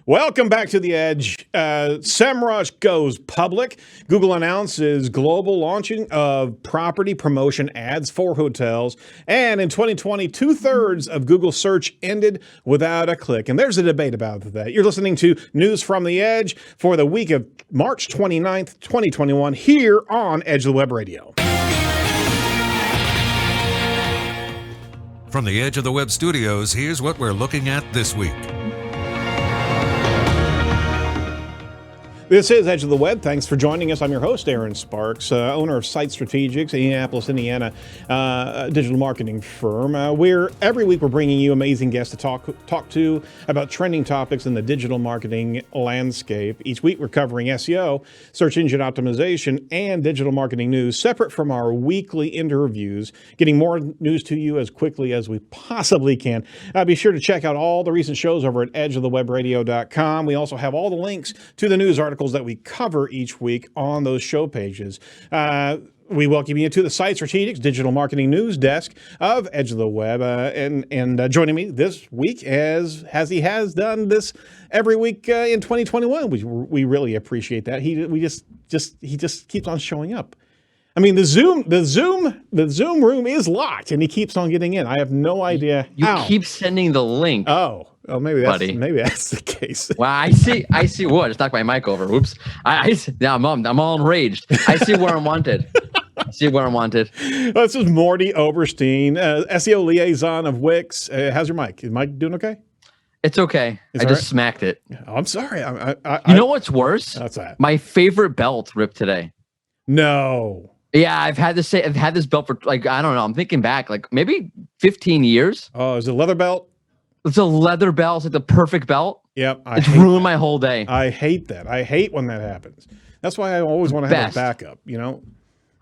Welcome back to The Edge. SEMrush goes public. Google announces global launching of property promotion ads for hotels. And in 2020, 2/3 of Google search ended without a click. And there's a debate about that. You're listening to News from The Edge for the week of March 29th, 2021, here on Edge of the Web Radio. From the Edge of the Web studios, here's what we're looking at this week. This is Edge of the Web. Thanks for joining us. I'm your host, Erin Sparks, owner of Site Strategics, Indianapolis, Indiana, digital marketing firm. Every week we're bringing you amazing guests to talk to about trending topics in the digital marketing landscape. Each week we're covering SEO, search engine optimization, and digital marketing news, separate from our weekly interviews, getting more news to you as quickly as we possibly can. Be sure to check out all the recent shows over at edgeofthewebradio.com. We also have all the links to the news articles that we cover each week on those show pages. We welcome you to the Site Strategics Digital Marketing News Desk of Edge of the Web. And joining me this week, as he has done this every week in 2021, we really appreciate that. He just keeps on showing up. I mean, the Zoom room is locked, and he keeps on getting in. I have no idea how. You keep sending the link. Oh, maybe that's the case. Well, I see. What? Just knocked my mic over. Oops. I'm all enraged. I see where I'm wanted. This is Mordy Oberstein, SEO liaison of Wix. How's your mic? Is Mike doing okay? It's okay. I just smacked it. Oh, I'm sorry. You know what's worse? What's that? My favorite belt ripped today. No. Yeah, I've had this belt for I don't know. I'm thinking back maybe 15 years. Oh, is it a leather belt? It's a leather belt. It's like the perfect belt. Yep. It's ruined my whole day. I hate that. I hate when that happens. That's why I always want to have a backup, Oh,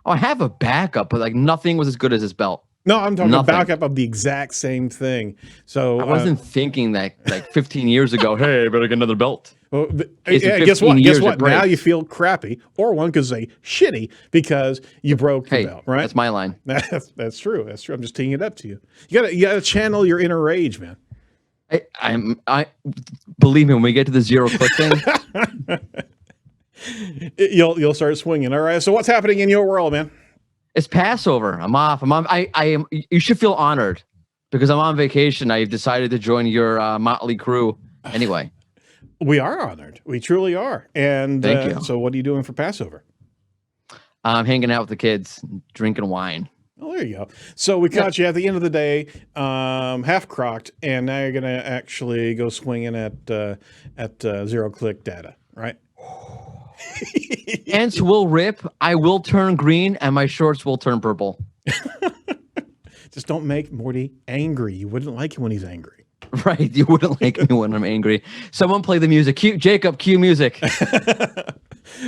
I have a backup, but nothing was as good as this belt. No, I'm talking about backup of the exact same thing. So I wasn't thinking that 15 years ago, hey, I better get another belt. Well, guess what? Now you feel crappy, or one could say shitty, because you broke the belt, right? That's my line. That's true. That's true. I'm just teeing it up to you. You gotta channel your inner rage, man. I believe me, when we get to the zero click thing, you'll start swinging. All right. So what's happening in your world, man? It's Passover. I'm off. I am. You should feel honored because I'm on vacation. I've decided to join your motley crew. Anyway, we are honored. We truly are. And thank you. So what are you doing for Passover? I'm hanging out with the kids, drinking wine. Oh, there you go. So we caught you at the end of the day, half crocked, and now you're going to actually go swinging at zero click data, right? Ants will rip, I will turn green, and my shorts will turn purple. Just don't make Morty angry. You wouldn't like him when he's angry. Right, you wouldn't like me when I'm angry. Someone play the music. Jacob, cue music.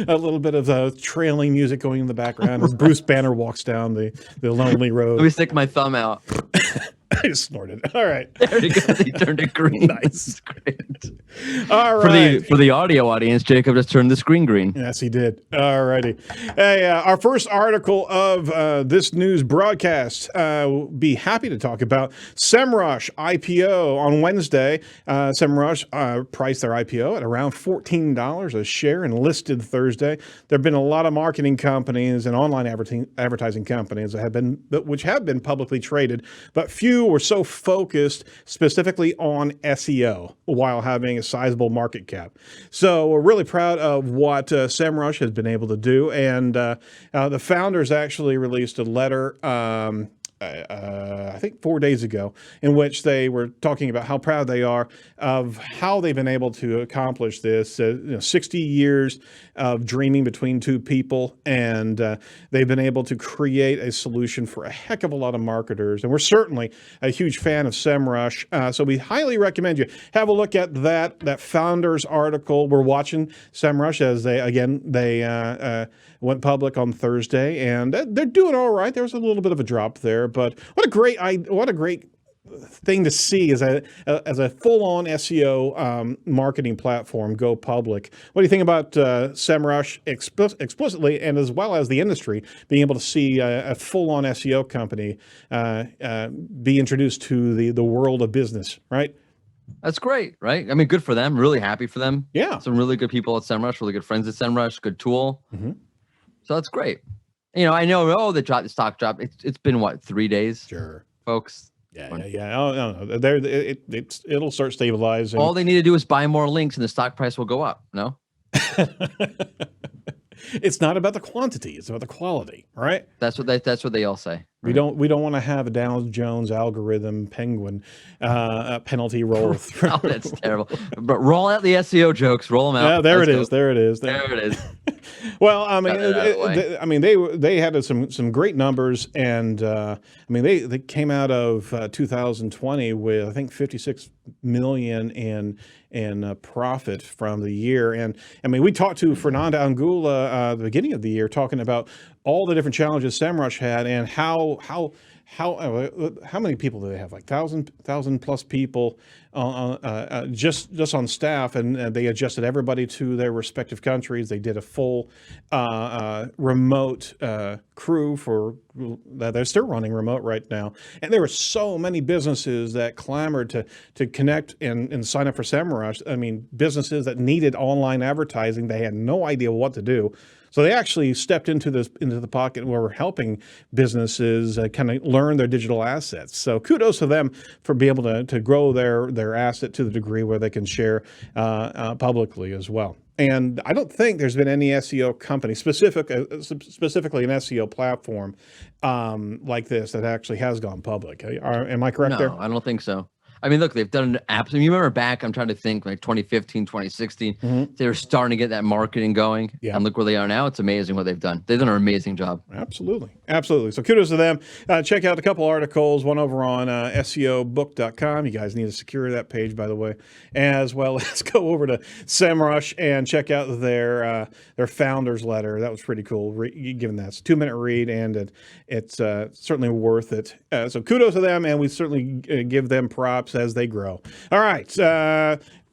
A little bit of trailing music going in the background as Bruce Banner walks down the lonely road. Let me stick my thumb out. I just snorted. All right. There you go. He turned it green. Nice. Great. All right. For the audio audience, Jacob just turned the screen green. Yes, he did. All righty. Hey, our first article of this news broadcast, we'll be happy to talk about SEMrush IPO on Wednesday. SEMrush priced their IPO at around $14 a share and listed Thursday. There have been a lot of marketing companies and online advertising companies which have been publicly traded, but few were so focused specifically on SEO while having a sizable market cap. So we're really proud of what SEMrush has been able to do. And the founders actually released a letter I think 4 days ago, in which they were talking about how proud they are of how they've been able to accomplish this. 60 years of dreaming between two people, and they've been able to create a solution for a heck of a lot of marketers. And we're certainly a huge fan of SEMrush, so we highly recommend you have a look at that founders article. We're watching SEMrush as they went public on Thursday, and they're doing all right. There was a little bit of a drop there, but what a great thing to see as a full-on SEO marketing platform go public. What do you think about SEMrush explicitly, and as well as the industry being able to see a full-on SEO company be introduced to the world of business, right? That's great, right? I mean, good for them. Really happy for them. Yeah. Some really good people at SEMrush, really good friends at SEMrush, good tool. Mm-hmm. So that's great. I know, the stock drop. It's been what, 3 days, Sure. folks? Yeah. Oh, no. It'll start stabilizing. All they need to do is buy more links and the stock price will go up. No? It's not about the quantity; it's about the quality, right? That's what they all say. We don't want to have a Dow Jones algorithm penguin penalty roll through. Oh, that's terrible. But roll out the SEO jokes. Roll them out. Yeah, there it is. There it is. Well, I mean, they had some great numbers, and I mean, they came out of 2020 with, I think, 56 million in profit from the year. And I mean, we talked to Fernanda Angula at the beginning of the year, talking about all the different challenges SEMrush had, and how many people do they have? Like 1,000 plus people just on staff, and they adjusted everybody to their respective countries. They did a full remote crew for that. They're still running remote right now, and there were so many businesses that clamored to connect and sign up for SEMrush. I mean, businesses that needed online advertising. They had no idea what to do. So they actually stepped into the pocket where we're helping businesses kind of learn their digital assets. So kudos to them for being able to grow their asset to the degree where they can share publicly as well. And I don't think there's been any SEO company, specifically an SEO platform like this that actually has gone public. Am I correct there? No, I don't think so. I mean, look, they've done apps. You remember back, I'm trying to think, like 2015, 2016, they were starting to get that marketing going. Yeah. And look where they are now. It's amazing what they've done. They've done an amazing job. Absolutely. So kudos to them. Check out a couple articles, one over on SEObook.com. You guys need to secure that page, by the way, as well as go over to SEMrush and check out their founders letter. That was pretty cool. Given that, it's a 2-minute read, and it's certainly worth it. So kudos to them, and we certainly give them props as they grow. All right.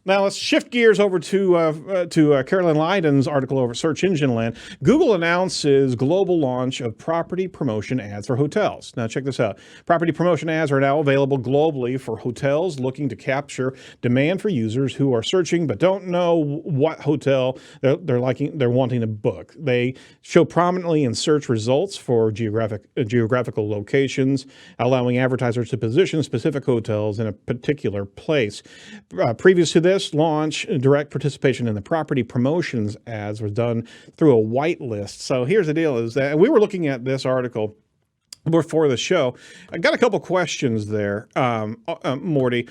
Now let's shift gears over to Caroline Leiden's article over Search Engine Land. Google announces global launch of property promotion ads for hotels. Now check this out. Property promotion ads are now available globally for hotels looking to capture demand for users who are searching but don't know what hotel they're wanting to book. They show prominently in search results for geographical locations, allowing advertisers to position specific hotels in a particular place. Previous to this launch, direct participation in the property promotions ads was done through a whitelist. So here's the deal: is that we were looking at this article before the show. I got a couple questions there, Mordy.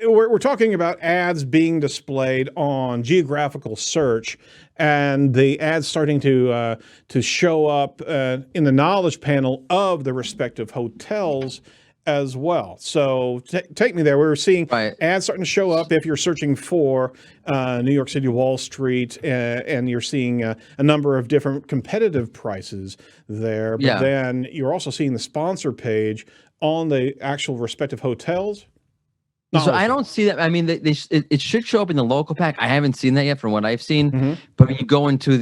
We're talking about ads being displayed on geographical search, and the ads starting to show up in the knowledge panel of the respective hotels as well. So take me there. We were seeing ads starting to show up if you're searching for New York City Wall Street, and you're seeing a number of different competitive prices there. But then you're also seeing the sponsor page on the actual respective hotels. So I don't see that. I mean, it should show up in the local pack. I haven't seen that yet from what I've seen. But when you go into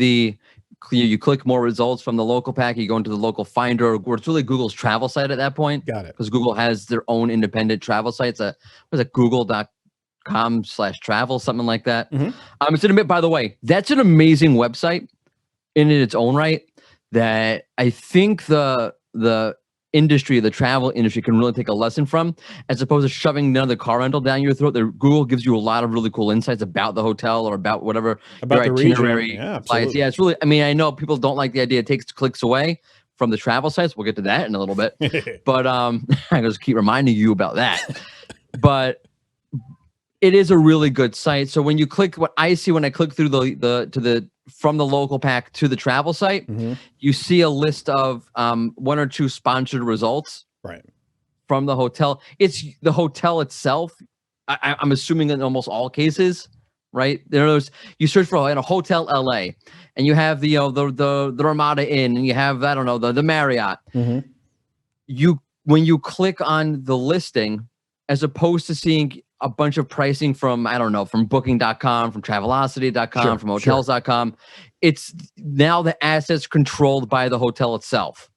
you click more results from the local pack, you go into the local finder, or it's really Google's travel site at that point. Got it. Because Google has their own independent travel sites. Google.com/travel, something like that. By the way, that's an amazing website in its own right, that I think the travel industry can really take a lesson from, as opposed to shoving another car rental down your throat. Google gives you a lot of really cool insights about the hotel or about whatever your itinerary. Yeah, it's really, I mean, I know people don't like the idea it takes clicks away from the travel sites. We'll get to that in a little bit. But I just keep reminding you about that. But it is a really good site. So when you click, what I see when I click through from the local pack to the travel site, you see a list of 1 or 2 sponsored results from the hotel. It's the hotel itself. I'm assuming in almost all cases, right? You search for a hotel LA, and you have the Ramada Inn, and you have, the Marriott. When you click on the listing, as opposed to seeing a bunch of pricing from, from booking.com, from travelocity.com, from hotels.com. It's now the assets controlled by the hotel itself.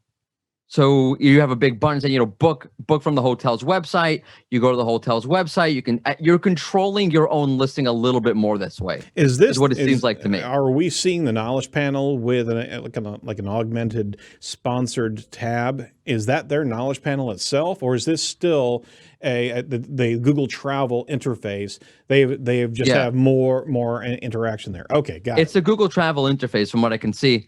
So you have a big button saying, book from the hotel's website. You go to the hotel's website. You're controlling your own listing a little bit more this way. Is what it seems like to me. Are we seeing the knowledge panel with like an augmented sponsored tab? Is that their knowledge panel itself, or is this still the Google Travel interface? They've just have more interaction there. Okay, got it. It's the Google Travel interface from what I can see,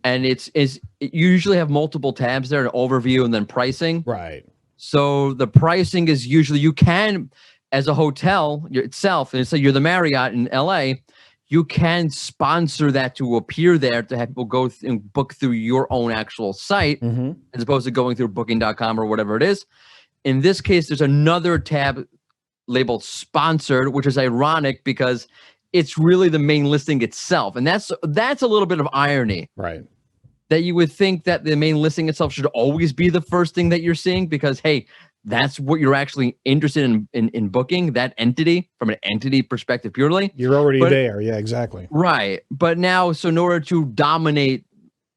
and you usually have multiple tabs there, an overview and then pricing. Right. So the pricing is usually, you can, as a hotel itself, and say you're the Marriott in LA, you can sponsor that to appear there to have people go and book through your own actual site, as opposed to going through booking.com or whatever it is. In this case, there's another tab labeled sponsored, which is ironic because it's really the main listing itself. And that's a little bit of irony. Right. That you would think that the main listing itself should always be the first thing that you're seeing, because, hey, that's what you're actually interested in booking, that entity, from an entity perspective purely. You're already there. Yeah, exactly. Right. But now, so in order to dominate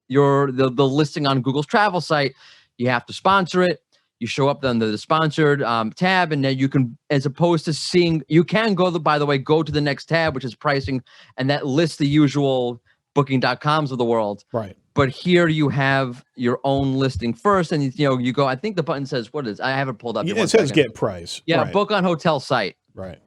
the listing on Google's travel site, you have to sponsor it. You show up under the sponsored tab, and then you can, as opposed to seeing, you can go to the next tab, which is pricing, and that lists the usual booking.coms of the world. Right. But here you have your own listing first, and you go. I think the button says, what is? I have it pulled up. It says get price. Yeah, right. Book on hotel site. Right.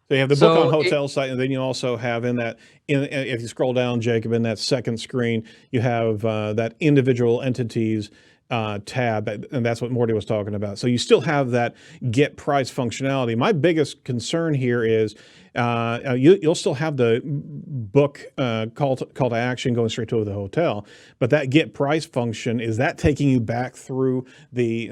So you have the book on hotel site, and then you also have if you scroll down, Jacob, in that second screen, you have that individual entities tab, and that's what Mordy was talking about. So you still have that get price functionality. My biggest concern here is you'll still have the book call to action going straight to the hotel, but that get price function, is that taking you back through the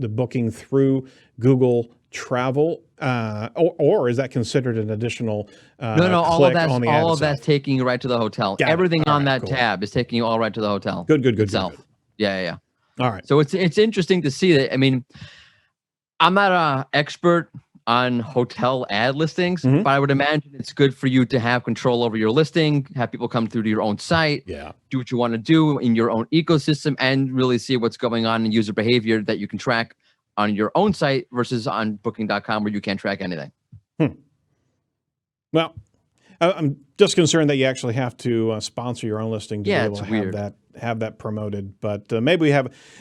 booking through Google Travel, or is that considered an additional no, all of that's taking you right to the hotel. Everything on that tab is taking you all right to the hotel. Good. Yeah. All right. So it's interesting to see that. I mean, I'm not an expert on hotel ad listings, but I would imagine it's good for you to have control over your listing, have people come through to your own site, do what you want to do in your own ecosystem, and really see what's going on in user behavior that you can track on your own site versus on booking.com, where you can't track anything. Well, I'm just concerned that you actually have to sponsor your own listing to be able to have that promoted. But maybe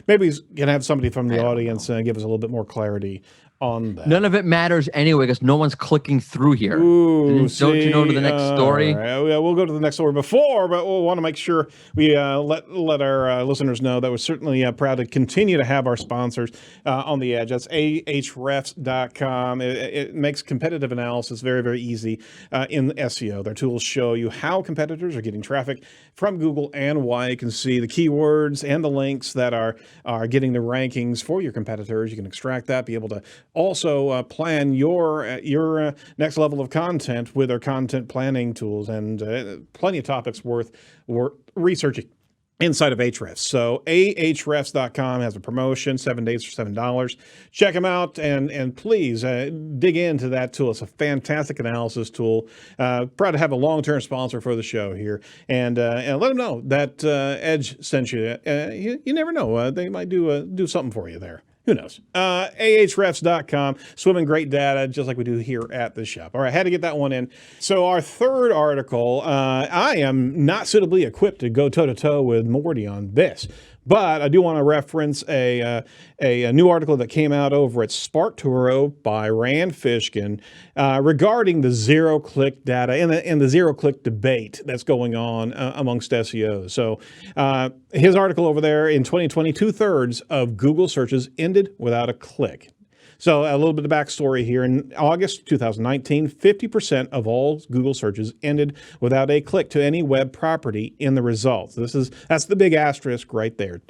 we can have somebody from the audience give us a little bit more clarity on that. None of it matters anyway, because no one's clicking through here. Don't you know to the next story? Right. We'll go to the next story but we'll want to make sure we let our listeners know that we're certainly proud to continue to have our sponsors on the edge. That's ahrefs.com. It makes competitive analysis very, very easy in SEO. Their tools show you how competitors are getting traffic from Google and why. You can see the keywords and the links that are getting the rankings for your competitors. You can extract that, be able to also plan your next level of content with our content planning tools, and plenty of topics worth researching inside of Ahrefs. So ahrefs.com has a promotion, 7 days for $7. Check them out, and please dig into that tool. It's a fantastic analysis tool. Proud to have a long-term sponsor for the show here, and let them know that Edge sent you. You never know. They might do something for you there. Who knows? ahrefs.com, swimming great data, just like we do here at the shop. All right, had to get that one in. So our third article, I am not suitably equipped to go toe-to-toe with Mordy on this, but I do want to reference a new article that came out over at SparkToro by Rand Fishkin regarding the zero-click data and the zero-click debate that's going on amongst SEOs. So his article over there, in 2020, 2/3 of Google searches ended without a click. So a little bit of backstory here. In August 2019, 50% of all Google searches ended without a click to any web property in the results. That's the big asterisk right there.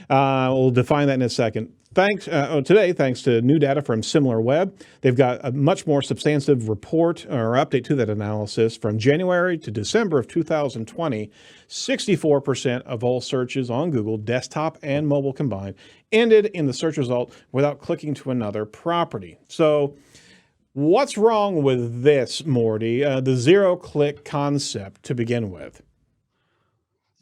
We'll define that in a second. Thanks to new data from SimilarWeb, they've got a much more substantive report or update to that analysis. From January to December of 2020, 64% of all searches on Google, desktop and mobile combined, ended in the search result without clicking to another property. So what's wrong with this, Mordy? The zero-click concept to begin with.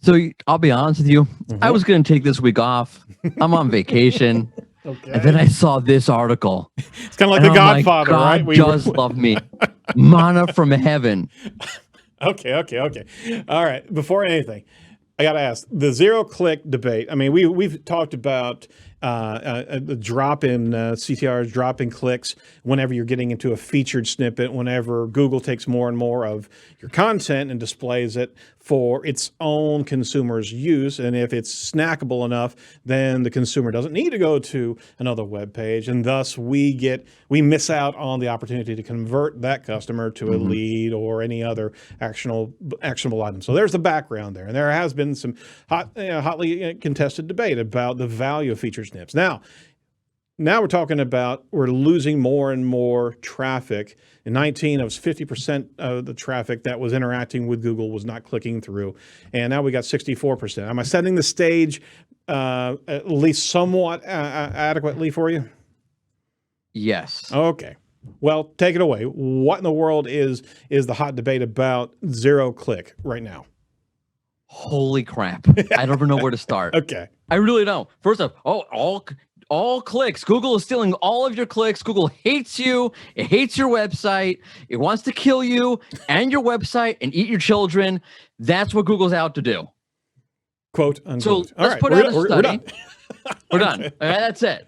So I'll be honest with you. I was going to take this week off. I'm on vacation. Okay. And then I saw this article. It's kind of like The Godfather, right? God does love me. Manna from heaven. Okay. All right. Before anything, I got to ask the zero-click debate. I mean, we've talked about the drop in CTRs, drop in clicks whenever you're getting into a featured snippet, whenever Google takes more and more of your content and displays it for its own consumers' use. And if it's snackable enough, then the consumer doesn't need to go to another web page. And thus we miss out on the opportunity to convert that customer to a lead or any other actionable item. So there's the background there. And there has been some hotly contested debate about the value of featured snips. Now we're talking about we're losing more and more traffic. In 19, it was 50% of the traffic that was interacting with Google was not clicking through. And now we got 64%. Am I setting the stage at least somewhat adequately for you? Yes. Okay. Well, take it away. What in the world is the hot debate about zero click right now? Holy crap. I don't even know where to start. Okay. I really don't. First off, all clicks. Google is stealing all of your clicks. Google hates you. It hates your website. It wants to kill you and your website and eat your children. That's what Google's out to do. Quote, unquote. So let's put out a study. We're done. Okay, that's it.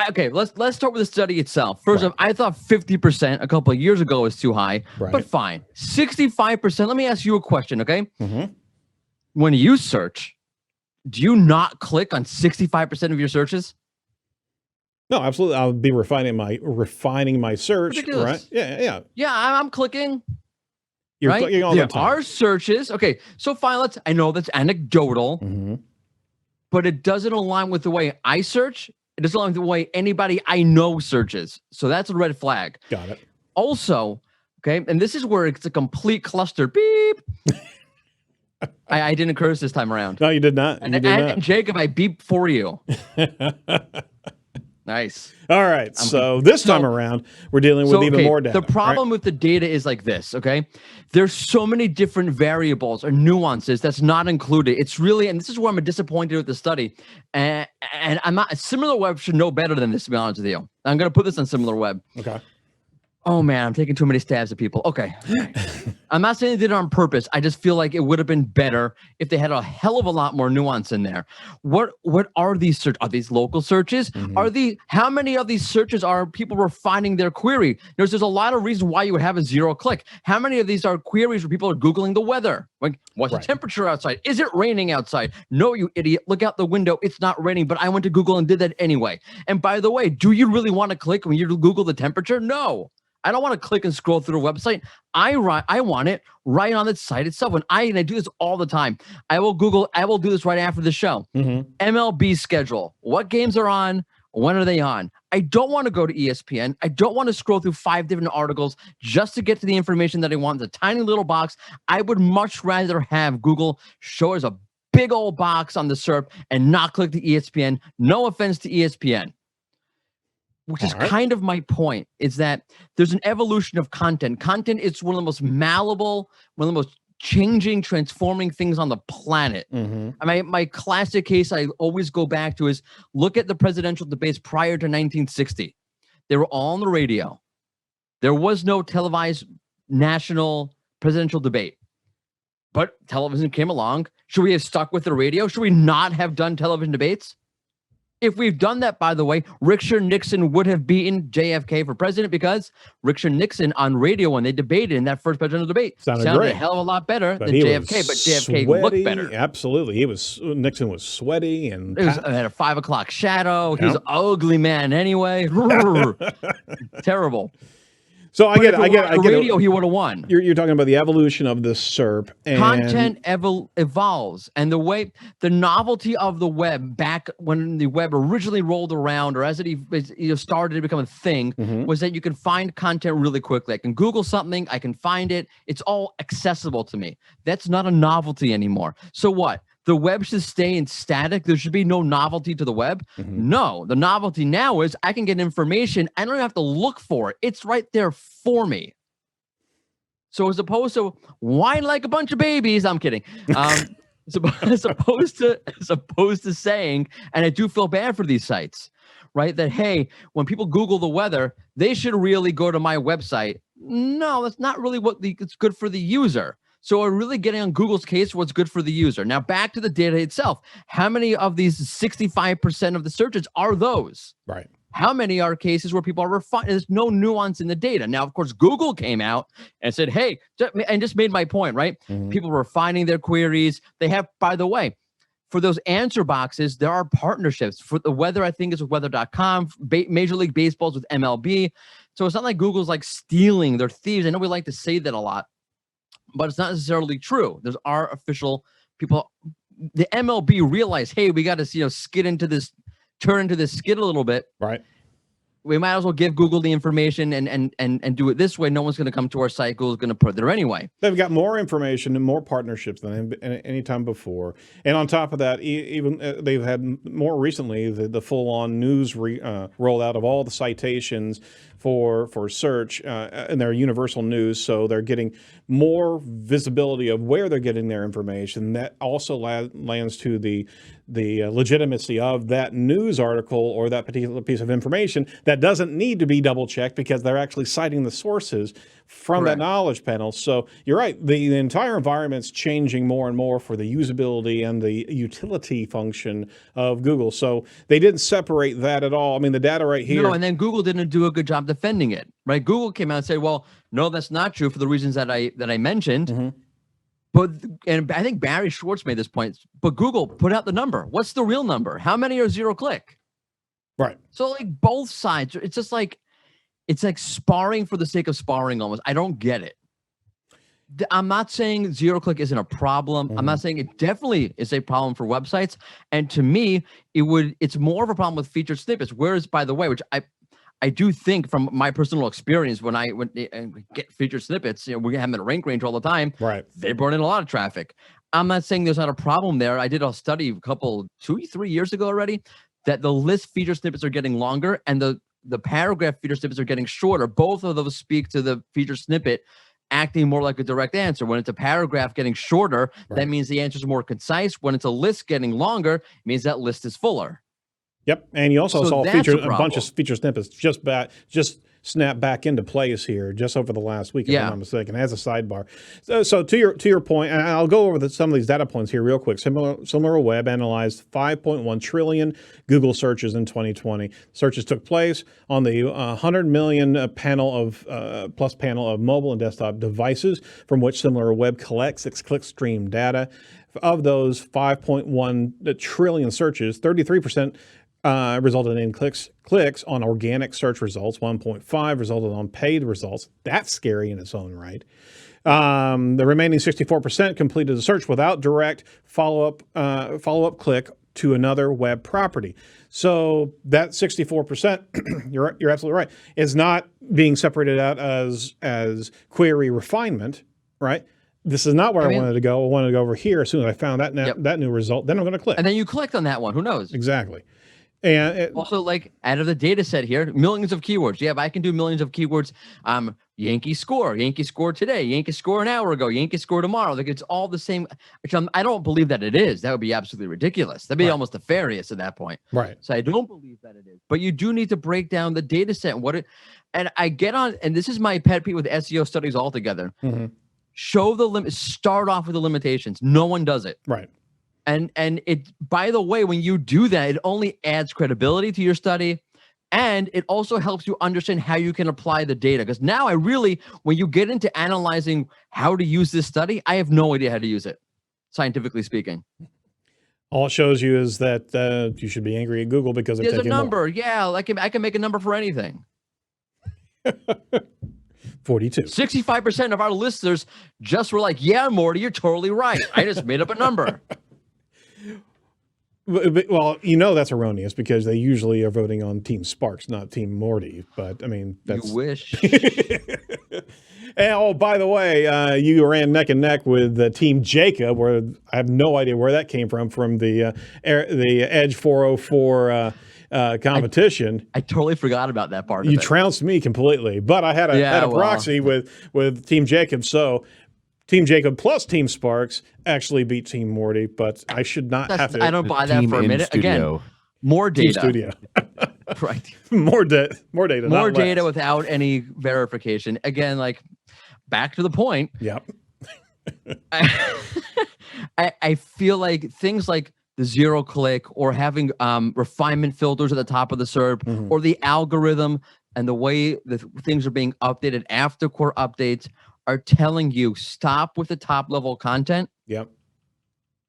Okay, let's start with the study itself. First off, I thought 50% a couple of years ago was too high, but fine. 65%. Let me ask you a question, okay? When you search, do you not click on 65% of your searches? No, absolutely. I'll be refining my search. Ridiculous. Right? Yeah. I'm clicking. You're right? clicking all the time. There are searches. Okay, so fine. I know that's anecdotal, but it doesn't align with the way I search. It doesn't align with the way anybody I know searches. So that's a red flag. Got it. Also, okay, and this is where it's a complete cluster. Beep. I didn't curse this time around. No, you did not. And Jacob, I beeped for you. Nice. All right. So this time around, we're dealing with even more data. The problem with the data is like this, okay? There's so many different variables or nuances that's not included. It's really, and this is where I'm disappointed with the study. And I'm not, SimilarWeb should know better than this, to be honest with you. I'm going to put this on SimilarWeb. Okay. Oh man, I'm taking too many stabs at people. Okay. I'm not saying they did it on purpose. I just feel like it would have been better if they had a hell of a lot more nuance in there. What are these search? Are these local searches? How many of these searches are people refining their query? There's a lot of reasons why you would have a zero click. How many of these are queries where people are Googling the weather? Like, what's the temperature outside? Is it raining outside? No, you idiot. Look out the window. It's not raining, but I went to Google and did that anyway. And by the way, do you really want to click when you Google the temperature? No. I don't want to click and scroll through a website. I want it right on the site itself. And I do this all the time. I will do this right after the show. MLB schedule. What games are on? When are they on? I don't want to go to ESPN. I don't want to scroll through 5 different articles just to get to the information that I want. It's a tiny little box. I would much rather have Google show us a big old box on the SERP and not click the ESPN. No offense to ESPN. Which is kind of my point, is that there's an evolution of content. Content is one of the most malleable, one of the most changing, transforming things on the planet. My classic case I always go back to is look at the presidential debates prior to 1960. They were all on the radio. There was no televised national presidential debate. But television came along. Should we have stuck with the radio? Should we not have done television debates? If we've done that, by the way, Richard Nixon would have beaten JFK for president because Richard Nixon on radio, when they debated in that first presidential debate, sounded a hell of a lot better than JFK, but JFK looked better. Absolutely. Nixon was sweaty and it had a 5 o'clock shadow. He's an ugly man anyway. Terrible. So I get it. Radio, he would have won. You're talking about the evolution of the SERP. And content evolves, and the novelty of the web back when the web originally rolled around, or as it started to become a thing, was that you can find content really quickly. I can Google something, I can find it. It's all accessible to me. That's not a novelty anymore. So what? The web should stay in static. There should be no novelty to the web. No, the novelty now is I can get information. I don't have to look for it. It's right there for me. So as opposed to whine like a bunch of babies, I'm kidding. as opposed to saying, and I do feel bad for these sites, right? That, hey, when people Google the weather, they should really go to my website. No, that's not really it's good for the user. So we're really getting on Google's case what's good for the user. Now back to the data itself. How many of these 65% of the searches are those? Right. How many are cases where people are refining? There's no nuance in the data. Now, of course, Google came out and said, hey, and just made my point, right? Mm-hmm. People refining their queries. They have, by the way, for those answer boxes, there are partnerships. For the weather, I think it's with weather.com, Major League Baseball's with MLB. So it's not like Google's like stealing, they're thieves. I know we like to say that a lot, but it's not necessarily true. There's our official people. The MLB realized, hey, we got to turn into this skid a little bit. Right. We might as well give Google the information and do it this way. No one's going to come to our site. Google's going to put it there anyway. They've got more information and more partnerships than any time before. And on top of that, even they've had more recently the full-on news rollout of all the citations for search and their universal news. So they're getting more visibility of where they're getting their information. That also lands to the legitimacy of that news article or that particular piece of information that doesn't need to be double checked because they're actually citing the sources from Correct. that knowledge panel. So you're right. The entire environment's changing more and more for the usability and the utility function of Google. So they didn't separate that at all. I mean, the data right here. No, and then Google didn't do a good job defending it, right? Google came out and said, well, no, that's not true for the reasons that I mentioned. Mm-hmm. And I think Barry Schwartz made this point, but Google put out the number. What's the real number? How many are zero click? Right. So like both sides, it's just like, it's like sparring for the sake of sparring almost. I don't get it. I'm not saying zero click isn't a problem. Mm-hmm. I'm not saying it definitely is a problem for websites. And to me, it's more of a problem with featured snippets. Whereas, by the way, which I do think from my personal experience, when I get featured snippets, we have them at rank range all the time. Right. They brought in a lot of traffic. I'm not saying there's not a problem there. I did a study 2-3 years ago already that the list feature snippets are getting longer and the paragraph feature snippets are getting shorter. Both of those speak to the feature snippet acting more like a direct answer. When it's a paragraph getting shorter, right. That means the answer is more concise. When it's a list getting longer, it means that list is fuller. Yep, and you also saw a bunch of feature snippets just snap back into place here just over the last week, if I'm not mistaken, as a sidebar. So to your point, and I'll go over some of these data points here real quick. SimilarWeb analyzed 5.1 trillion Google searches in 2020. Searches took place on the 100 million panel of mobile and desktop devices from which SimilarWeb collects its clickstream data. Of those 5.1 trillion searches, 33% resulted in clicks on organic search results. 1.5 resulted on paid results. That's scary in its own right. The remaining 64% completed the search without direct follow-up click to another web property. So that 64%, you're absolutely right, is not being separated out as query refinement, right? This is not where I wanted to go. I wanted to go over here as soon as I found that new result. Then I'm going to click. And then you clicked on that one. Who knows? Exactly. And also, like, out of the data set here, millions of keywords. Yeah, if I can do millions of keywords, Yankee score today, Yankee score an hour ago, Yankee score tomorrow. Like, it's all the same. I don't believe that it is. That would be absolutely ridiculous. That'd be almost nefarious at that point. Right. So I don't believe that it is. But you do need to break down the data set and I get on, and this is my pet peeve with SEO studies altogether. Mm-hmm. Show the limit. Start off with the limitations. No one does it. Right. And it, by the way, when you do that, it only adds credibility to your study, and it also helps you understand how you can apply the data. Because now when you get into analyzing how to use this study, I have no idea how to use it, scientifically speaking. All it shows you is that you should be angry at Google because they're taking a number. more. Yeah, I can make a number for anything. 42. 65% of our listeners just were like, yeah, Morty, you're totally right. I just made up a number. Well, that's erroneous because they usually are voting on Team Sparks, not Team Mordy. But I mean, that's. You wish. And by the way, you ran neck and neck with Team Jacob, where I have no idea where that came from the Edge 404 competition. I totally forgot about that part. You trounced me completely, but I had a proxy with Team Jacob. So Team Jacob plus Team Sparks actually beat Team Morty, but I should not have to. I don't buy that Team for a in minute. studio. Again, more Team data. Studio. Right. More data. More data. More not data less. without any verification. Again, like back to the point. Yep. I feel like things like the zero click or having refinement filters at the top of the SERP or the algorithm and the way the things are being updated after core updates are telling you stop with the top level content. Yep.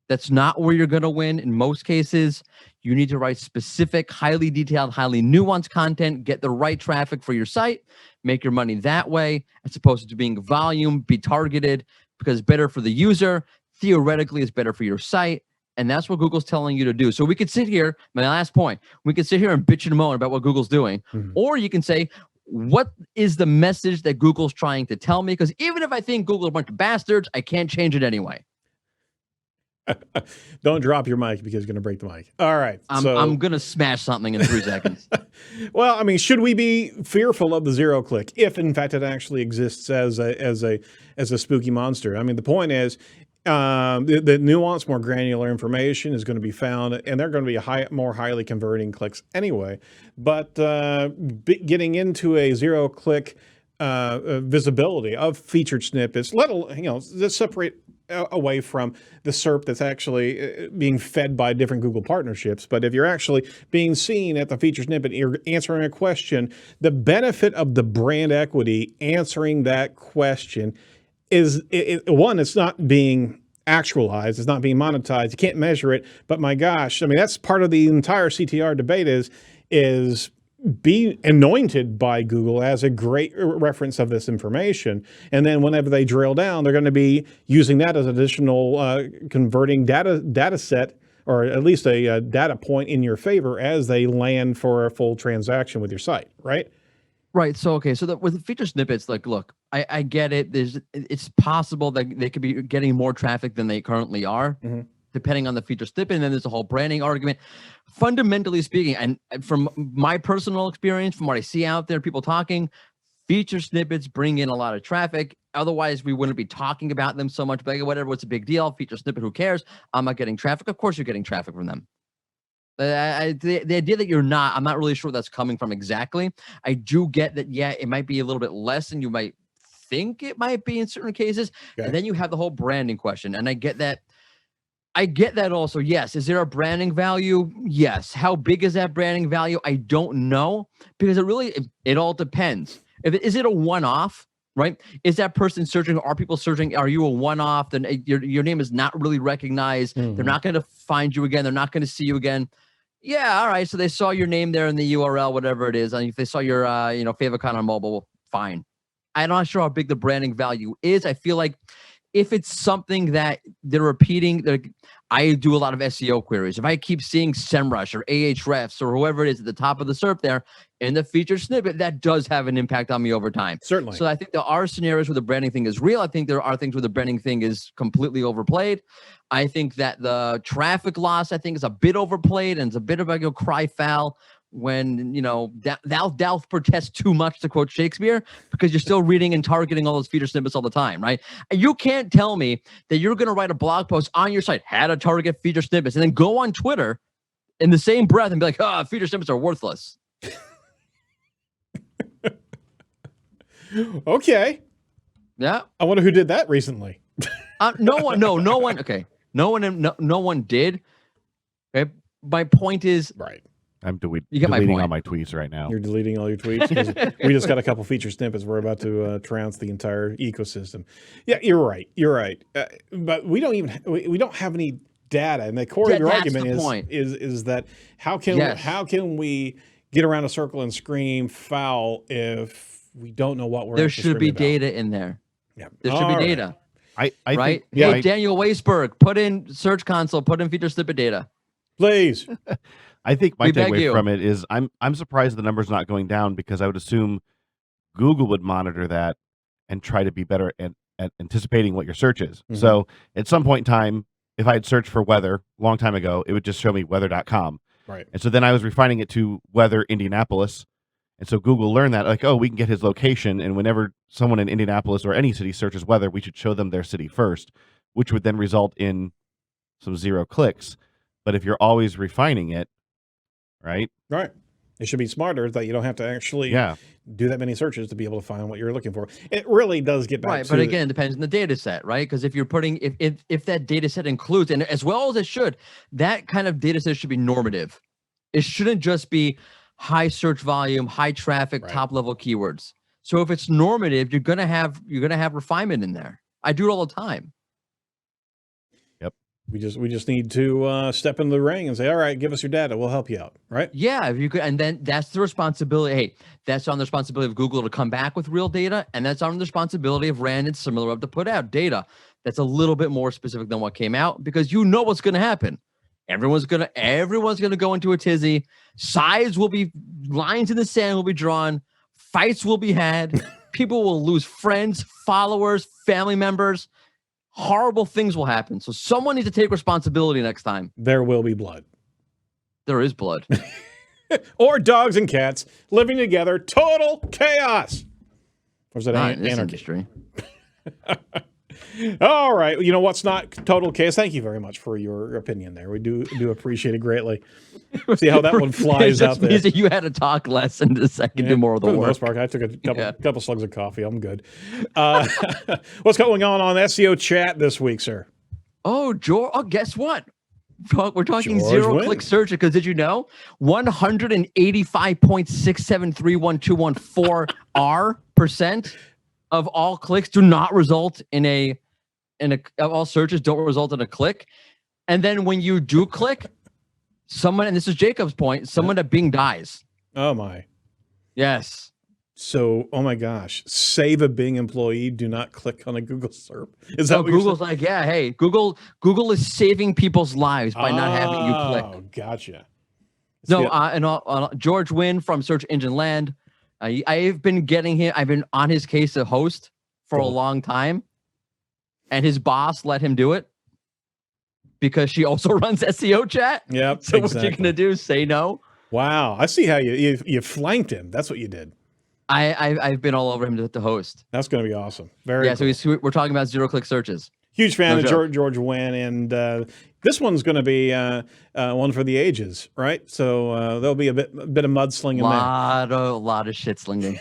That's not where you're going to win. In most cases, you need to write specific, highly detailed, highly nuanced content, get the right traffic for your site, make your money that way, as opposed to being volume, be targeted, because it's better for the user. Theoretically, it's better for your site. And that's what Google's telling you to do. So we could sit here, my last point, we could sit here and bitch and moan about what Google's doing. Or you can say, what is the message that Google's trying to tell me? Because even if I think Google's a bunch of bastards, I can't change it anyway. Don't drop your mic because you're going to break the mic. All right. I'm going to smash something in 3 seconds. Well, I mean, should we be fearful of the zero click if, in fact, it actually exists as a spooky monster? I mean, the point is, the nuanced, more granular information is going to be found, and they're going to be more highly converting clicks anyway. But getting into a zero click visibility of featured snippets, let's separate away from the SERP that's actually being fed by different Google partnerships. But if you're actually being seen at the feature snippet, you're answering a question, the benefit of the brand equity answering that question is, one, it's not being actualized, it's not being monetized, you can't measure it, but my gosh, I mean, that's part of the entire CTR debate is be anointed by Google as a great reference of this information. And then whenever they drill down, they're going to be using that as additional converting data set, or at least a data point in your favor as they land for a full transaction with your site, right? Right. So, okay. So with the feature snippets, like, look, I get it. It's possible that they could be getting more traffic than they currently are, depending on the feature snippet. And then there's a whole branding argument. Fundamentally speaking, and from my personal experience, from what I see out there, people talking, feature snippets bring in a lot of traffic. Otherwise, we wouldn't be talking about them so much. But whatever, what's a big deal? Feature snippet, who cares? I'm not getting traffic. Of course, you're getting traffic from them. The idea that you're not, I'm not really sure where that's coming from exactly. I do get that, yeah, it might be a little bit less than you might think it might be in certain cases. Okay. And then you have the whole branding question. And I get that. Also. Yes. Is there a branding value? Yes. How big is that branding value? I don't know, because it all depends. Is it a one-off? Right? Is that person searching? Are people searching? Are you a one-off? Then your name is not really recognized. They're not going to find you again. They're not going to see you again. Yeah, all right. So they saw your name there in the URL, whatever it is. And if they saw your favicon on mobile, fine. I'm not sure how big the branding value is. I feel like if it's something that they're repeating, I do a lot of SEO queries. If I keep seeing SEMrush or Ahrefs or whoever it is at the top of the SERP there in the featured snippet, that does have an impact on me over time. Certainly. So I think there are scenarios where the branding thing is real. I think there are things where the branding thing is completely overplayed. I think that the traffic loss, I think, is a bit overplayed, and it's a bit of a cry foul when, thou protest too much, to quote Shakespeare, because you're still reading and targeting all those feature snippets all the time, right? You can't tell me that you're going to write a blog post on your site, how to target feature snippets, and then go on Twitter in the same breath and be like, feature snippets are worthless. Okay. Yeah. I wonder who did that recently. No one. Okay. No one did. Okay. My point is, right. I'm you get deleting my all my tweets right now. You're deleting all your tweets? We just got a couple feature snippets. We're about to trounce the entire ecosystem. Yeah, you're right. But we don't have any data. And the core of your argument is that how can we get around a circle and scream foul if we don't know what we're there should be about? Data in there. Yeah. There should be data. I right? Think, hey, Daniel Weisberg, put in Search Console, put in feature snippet data. Please. I think my takeaway from it is I'm surprised the number's not going down, because I would assume Google would monitor that and try to be better at anticipating what your search is. So at some point in time, if I had searched for weather a long time ago, it would just show me weather.com. Right. And so then I was refining it to weather Indianapolis, And so Google learned that, like, oh, we can get his location, and whenever someone in Indianapolis or any city searches weather, we should show them their city first, which would then result in some zero clicks. But if you're always refining it, right? Right. It should be smarter that you don't have to actually do that many searches to be able to find what you're looking for. It really does get back right, to but again, it depends on the data set, right? Because if you're putting, if that data set includes, and as well as it should, that kind of data set should be normative. It shouldn't just be high search volume, high traffic, top level keywords. So if it's normative, you're gonna have refinement in there. I do it all the time. Yep. We just need to step in the ring and say, all right, give us your data, we'll help you out, right? Yeah, if you could, and then that's the responsibility. Hey, that's on the responsibility of Google to come back with real data, and that's on the responsibility of Rand and SimilarWeb to put out data that's a little bit more specific than what came out, because you know what's going to happen. Everyone's gonna go into a tizzy. Sides will be, lines in the sand will be drawn. Fights will be had. People will lose friends, followers, family members. Horrible things will happen. So someone needs to take responsibility next time. There will be blood. There is blood. Or dogs and cats living together. Total chaos. Or is that Not in this anarchy? industry. All right. You know what's not total chaos? Thank you very much for your opinion there. We do appreciate it greatly. See how that one flies out there. Means that you had to talk less and the second do more of the work. For the most part, I took a couple slugs of coffee. I'm good. What's going on SEO chat this week, sir? Oh, George. Oh, guess what? We're talking George zero-click search, because did you know 185.67312114% of all clicks do not result in all searches don't result in a click. And then when you do click, someone, and this is Jacob's point, someone at Bing dies. Oh my. Yes. So, oh my gosh, save a Bing employee, do not click on a Google SERP. Is that what Google's like, yeah, hey, Google is saving people's lives by not having you click. Oh, gotcha. No, George Wynn from Search Engine Land. I've been on his case to host for a long time, and his boss let him do it because she also runs SEO chat. Yep. So what you gonna do? Say no? Wow, I see how you flanked him. That's what you did. I've been all over him to host. That's going to be awesome. Very cool. So we're talking about zero-click searches. Huge fan of George Wynn, and this one's going to be one for the ages, right? So there'll be a bit of mudslinging there. A lot of shit slinging.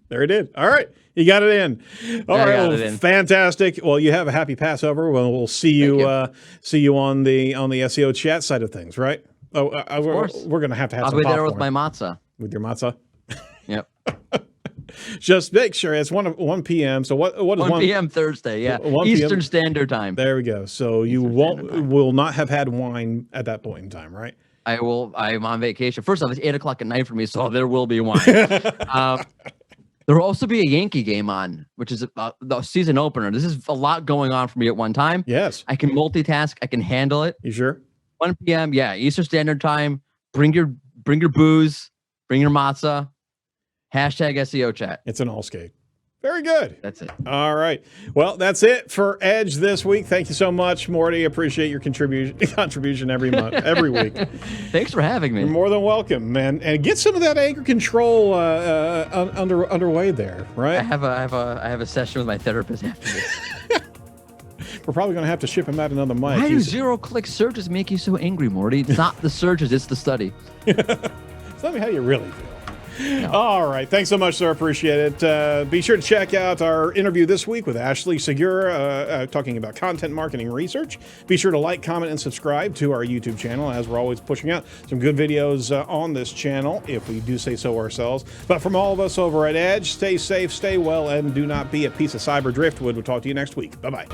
There it is. All right, you got it in. All right, fantastic. Well, you have a happy Passover. Well, we'll see you on the SEO chat side of things, right? Oh, we're going to have some I'll be there with popcorn. my matzah. With your matzah. Yep. Just make sure it's 1 p.m. So what is 1 p.m. Thursday? Yeah, 1 Eastern Standard Time. There we go. So you will not have had wine at that point in time, right? I will. I'm on vacation. First off, it's 8 o'clock at night for me, so there will be wine. There will also be a Yankee game on, which is the season opener. This is a lot going on for me at one time. Yes, I can multitask. I can handle it. You sure? 1 p.m. Yeah, Eastern Standard Time. Bring your booze. Bring your matzah. Hashtag SEO chat. It's an all skate. Very good. That's it. All right. Well, that's it for Edge this week. Thank you so much, Mordy. Appreciate your contribution every month, every week. Thanks for having me. You're more than welcome, man. And get some of that anger control underway there, right? I have a session with my therapist after this. We're probably going to have to ship him out another mic. Why do zero-click searches make you so angry, Morty? It's not the searches, it's the study. Tell me how you really feel. No. All right. Thanks so much, sir. Appreciate it. Be sure to check out our interview this week with Ashley Segura talking about content marketing research. Be sure to like, comment, and subscribe to our YouTube channel, as we're always pushing out some good videos on this channel, if we do say so ourselves. But from all of us over at Edge, stay safe, stay well, and do not be a piece of cyber driftwood. We'll talk to you next week. Bye-bye.